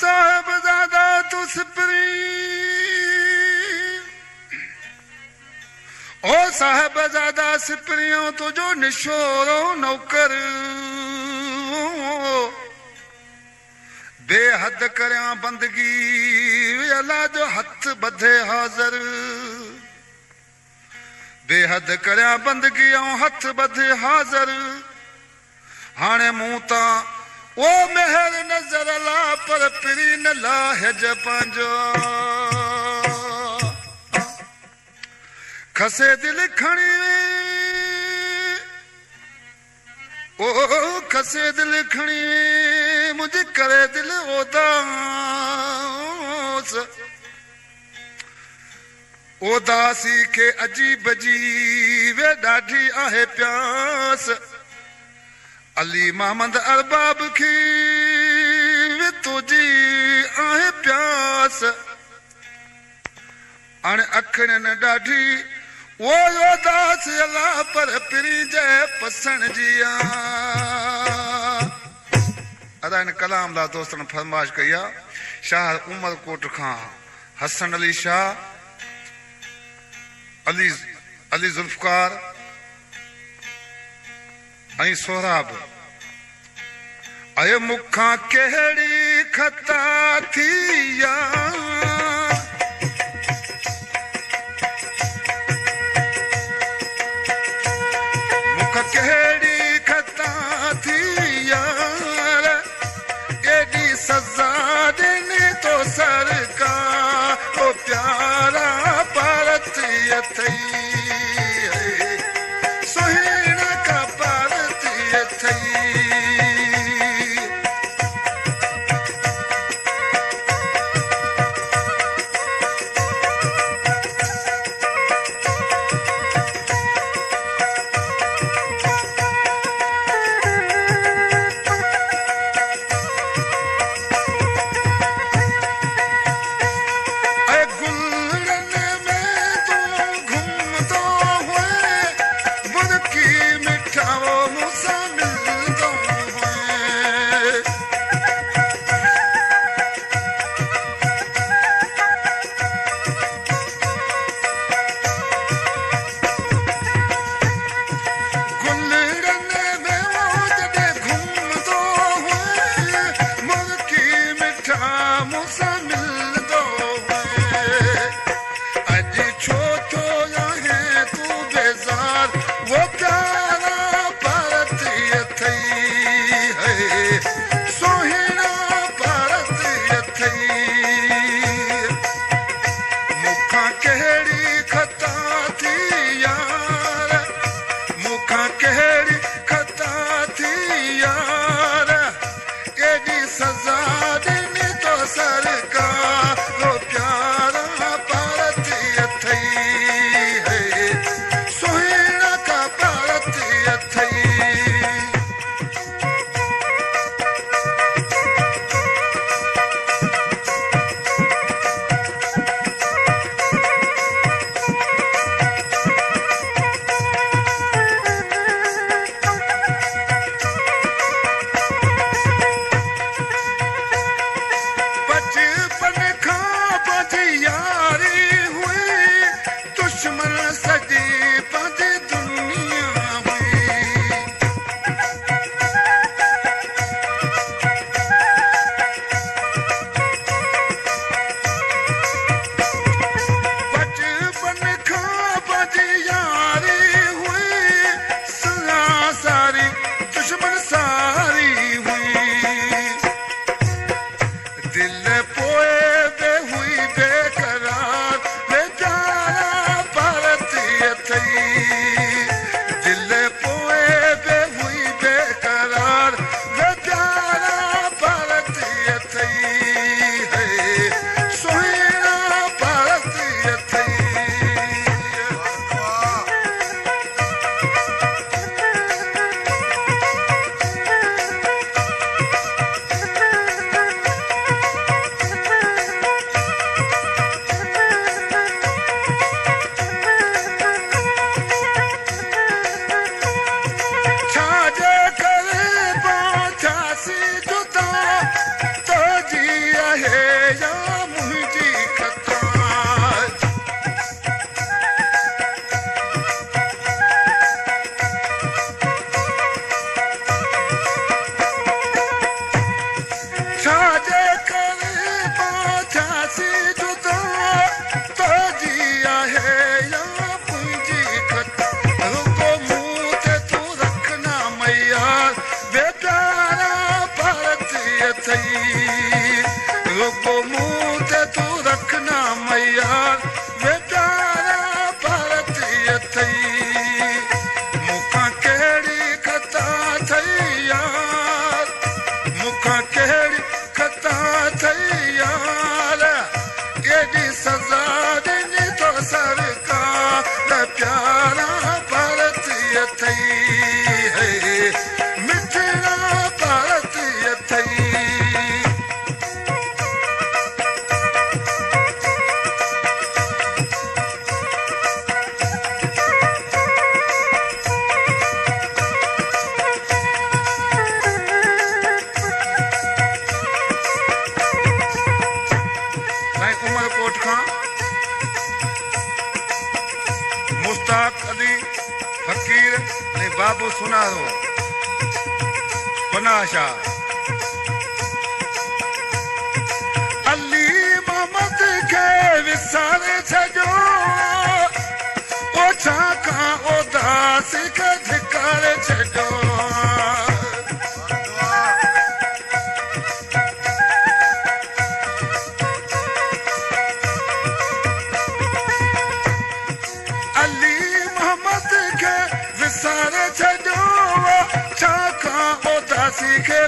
साहिबजादा तू सिपरी ओ साहिबजादा सिपरियों तुझो निशोरो नौकर बेहद करया बंदगी अल्लाह जो हथ बधे हाज़र बेहद करया बंदगी ऐं हथ बधे हाज़र हाणे मूं तां ओ मेहर नज़र ला पर पिरी न लाहिज पंहिंजो खसे दिल खणी ओ खसे दिल खणी मुझे करे दिल उदास उदासी के अजीब जी वे ॾाढी आहे प्यास अली मोहम्मद अरबाब की वे तुझी आहे प्यास हाणे अखियुनि न ॾाढी वो उदास अल्लाह पर पिरी जे पसण जी अदा इन कलाम ला दोस्तन फरमाइश कई आहे शाह उमरकोट खां हसन अली शाह अली जुल्फकार ऐं सोहराब अय मुखां कहिड़ी खता थी कहिड़ी खता थी यार एॾी सज़ा ॾिनी तो सरकार ओ प्यारा भारतीय थई सुहिण का भारतीय थई तॾहिं फ़कीर ने बाबू सुनारो पनाशा अली मोहम्मद के विसारे छॾो ओ छाकां उदासी के धिकारे छॾो अली मोहम्मद के विसारे छॾो छाकां उदासी के